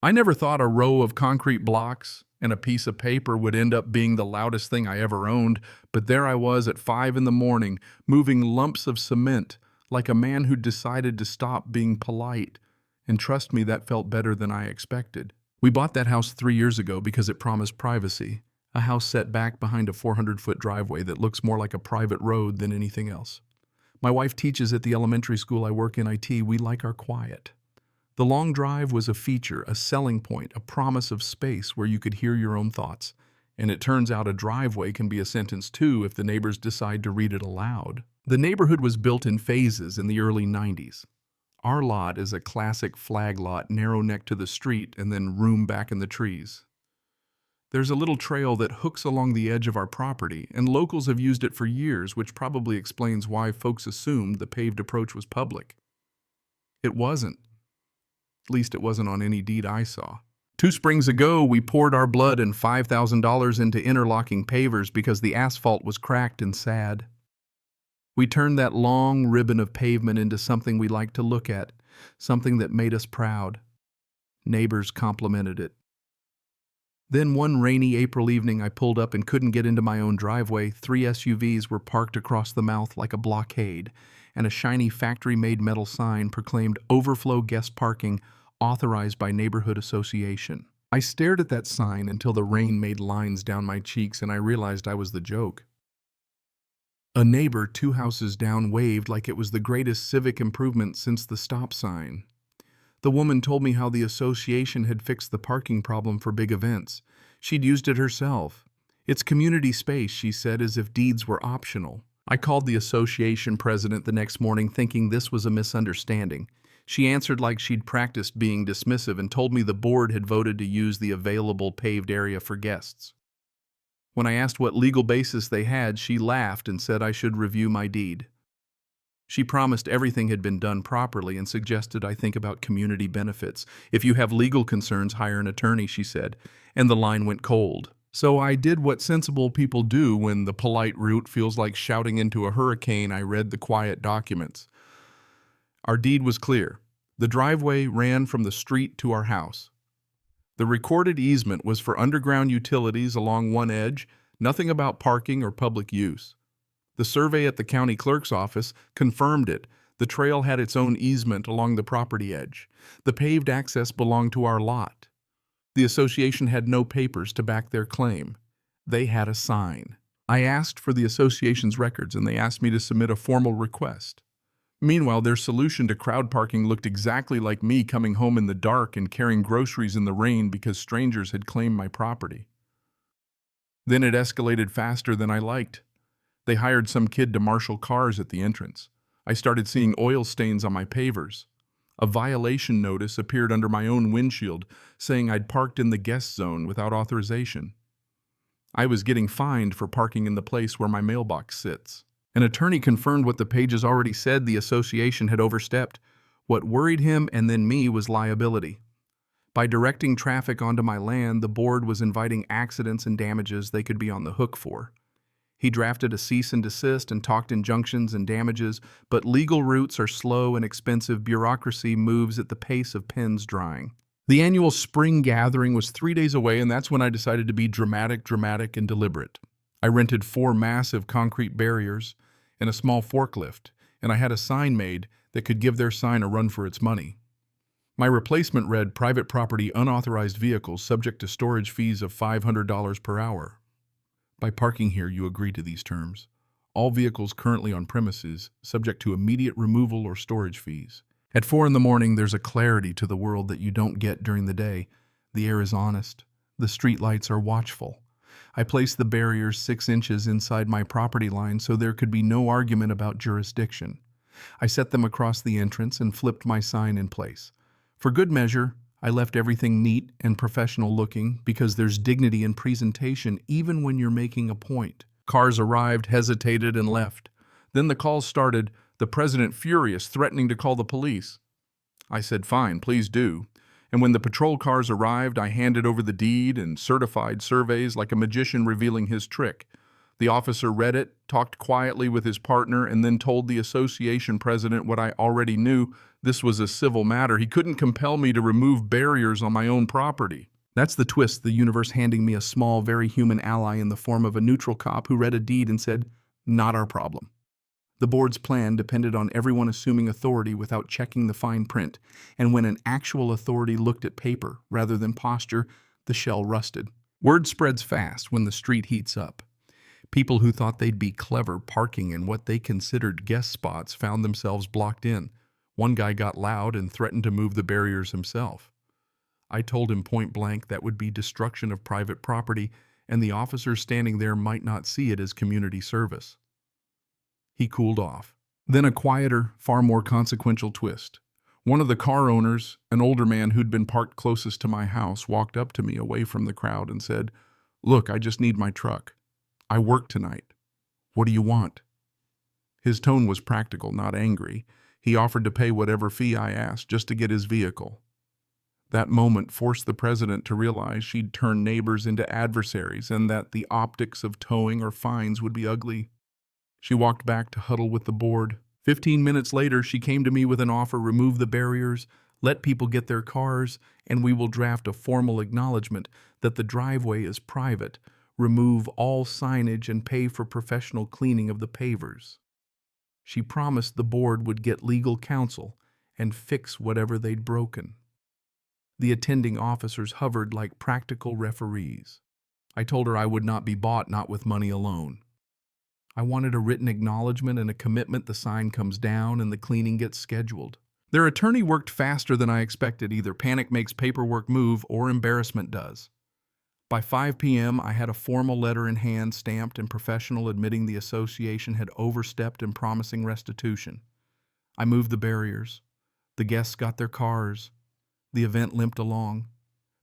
I never thought a row of concrete blocks and a piece of paper would end up being the loudest thing I ever owned, but there I was at 5 in the morning, moving lumps of cement like a man who'd decided to stop being polite. And trust me, that felt better than I expected. We bought that house 3 years ago because it promised privacy, a house set back behind a 400-foot driveway that looks more like a private road than anything else. My wife teaches at the elementary school I work in IT. We like our quiet. The long drive was a feature, a selling point, a promise of space where you could hear your own thoughts. And it turns out a driveway can be a sentence too if the neighbors decide to read it aloud. The neighborhood was built in phases in the early 90s. Our lot is a classic flag lot, narrow neck to the street and then room back in the trees. There's a little trail that hooks along the edge of our property, and locals have used it for years, which probably explains why folks assumed the paved approach was public. It wasn't. At least it wasn't on any deed I saw. 2 springs ago, we poured our blood and $5,000 into interlocking pavers because the asphalt was cracked and sad. We turned that long ribbon of pavement into something we liked to look at, something that made us proud. Neighbors complimented it. Then one rainy April evening, I pulled up and couldn't get into my own driveway. 3 SUVs were parked across the mouth like a blockade, and a shiny factory-made metal sign proclaimed overflow guest parking authorized by neighborhood association. I stared at that sign until the rain made lines down my cheeks and I realized I was the joke. A neighbor 2 houses down waved like it was the greatest civic improvement since the stop sign. The woman told me how the association had fixed the parking problem for big events. She'd used it herself. It's community space, she said, as if deeds were optional. I called the association president the next morning thinking this was a misunderstanding. She answered like she'd practiced being dismissive and told me the board had voted to use the available paved area for guests. When I asked what legal basis they had, she laughed and said I should review my deed. She promised everything had been done properly and suggested I think about community benefits. If you have legal concerns, hire an attorney, she said, and the line went cold. So I did what sensible people do when the polite route feels like shouting into a hurricane. I read the quiet documents. Our deed was clear. The driveway ran from the street to our house. The recorded easement was for underground utilities along one edge, nothing about parking or public use. The survey at the county clerk's office confirmed it. The trail had its own easement along the property edge. The paved access belonged to our lot. The association had no papers to back their claim. They had a sign. I asked for the association's records and they asked me to submit a formal request. Meanwhile, their solution to crowd parking looked exactly like me coming home in the dark and carrying groceries in the rain because strangers had claimed my property. Then it escalated faster than I liked. They hired some kid to marshal cars at the entrance. I started seeing oil stains on my pavers. A violation notice appeared under my own windshield saying I'd parked in the guest zone without authorization. I was getting fined for parking in the place where my mailbox sits. An attorney confirmed what the pages already said: the association had overstepped. What worried him and then me was liability. By directing traffic onto my land, the board was inviting accidents and damages they could be on the hook for. He drafted a cease and desist and talked injunctions and damages, but legal routes are slow and expensive. Bureaucracy moves at the pace of pens drying. The annual spring gathering was 3 days away, and that's when I decided to be dramatic, and deliberate. I rented 4 massive concrete barriers and a small forklift, and I had a sign made that could give their sign a run for its money. My replacement read, "Private property, unauthorized vehicles, subject to storage fees of $500 per hour. By parking here, you agree to these terms. All vehicles currently on premises, subject to immediate removal or storage fees." At 4 in the morning, there's a clarity to the world that you don't get during the day. The air is honest. The street lights are watchful. I placed the barriers 6 inches inside my property line so there could be no argument about jurisdiction. I set them across the entrance and flipped my sign in place. For good measure, I left everything neat and professional looking because there's dignity in presentation even when you're making a point. Cars arrived, hesitated, and left. Then the calls started, the president furious, threatening to call the police. I said, "Fine, please do." And when the patrol cars arrived, I handed over the deed and certified surveys like a magician revealing his trick. The officer read it, talked quietly with his partner, and then told the association president what I already knew: This was a civil matter. He couldn't compel me to remove barriers on my own property. That's the twist, the universe handing me a small, very human ally in the form of a neutral cop who read a deed and said, "Not our problem." The board's plan depended on everyone assuming authority without checking the fine print, and when an actual authority looked at paper rather than posture, the shell rusted. Word spreads fast when the street heats up. People who thought they'd be clever parking in what they considered guest spots found themselves blocked in. One guy got loud and threatened to move the barriers himself. I told him point blank that would be destruction of private property, and the officers standing there might not see it as community service. He cooled off. Then a quieter, far more consequential twist. One of the car owners, an older man who'd been parked closest to my house, walked up to me away from the crowd and said, "Look, I just need my truck. I work tonight. What do you want?" His tone was practical, not angry. He offered to pay whatever fee I asked just to get his vehicle. That moment forced the president to realize she'd turned neighbors into adversaries and that the optics of towing or fines would be ugly. She walked back to huddle with the board. 15 minutes later, she came to me with an offer: remove the barriers, let people get their cars, and we will draft a formal acknowledgement that the driveway is private, remove all signage, and pay for professional cleaning of the pavers. She promised the board would get legal counsel and fix whatever they'd broken. The attending officers hovered like practical referees. I told her I would not be bought, not with money alone. I wanted a written acknowledgement and a commitment the sign comes down and the cleaning gets scheduled. Their attorney worked faster than I expected. Either panic makes paperwork move or embarrassment does. By 5 p.m., I had a formal letter in hand, stamped and professional, admitting the association had overstepped in promising restitution. I moved the barriers. The guests got their cars. The event limped along.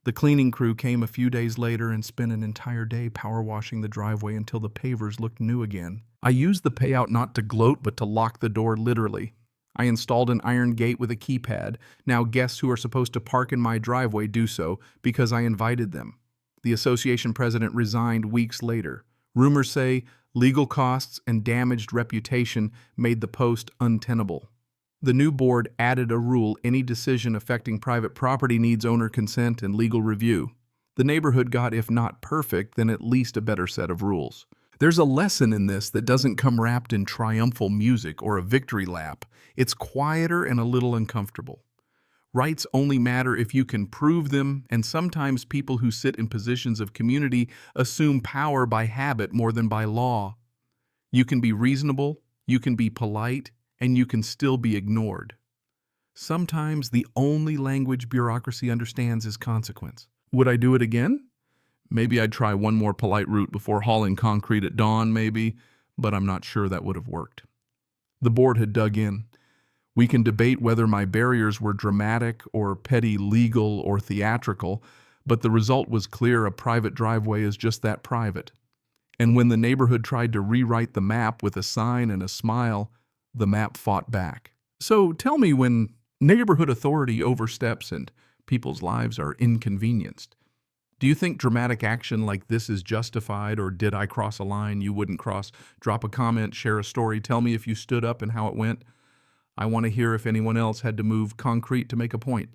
The cleaning crew came a few days later and spent an entire day power washing the driveway until the pavers looked new again. I used the payout not to gloat, but to lock the door literally. I installed an iron gate with a keypad. Now guests who are supposed to park in my driveway do so because I invited them. The association president resigned weeks later. Rumors say legal costs and damaged reputation made the post untenable. The new board added a rule: any decision affecting private property needs owner consent and legal review. The neighborhood got, if not perfect, then at least a better set of rules. There's a lesson in this that doesn't come wrapped in triumphal music or a victory lap. It's quieter and a little uncomfortable. Rights only matter if you can prove them, and sometimes people who sit in positions of community assume power by habit more than by law. You can be reasonable, you can be polite, and you can still be ignored. Sometimes the only language bureaucracy understands is consequence. Would I do it again? Maybe I'd try one more polite route before hauling concrete at dawn, maybe, but I'm not sure that would have worked. The board had dug in. We can debate whether my barriers were dramatic or petty, legal or theatrical, but the result was clear: a private driveway is just that, private. And when the neighborhood tried to rewrite the map with a sign and a smile, the map fought back. So tell me, when neighborhood authority oversteps and people's lives are inconvenienced, do you think dramatic action like this is justified, or did I cross a line you wouldn't cross? Drop a comment, share a story, tell me if you stood up and how it went. I want to hear if anyone else had to move concrete to make a point.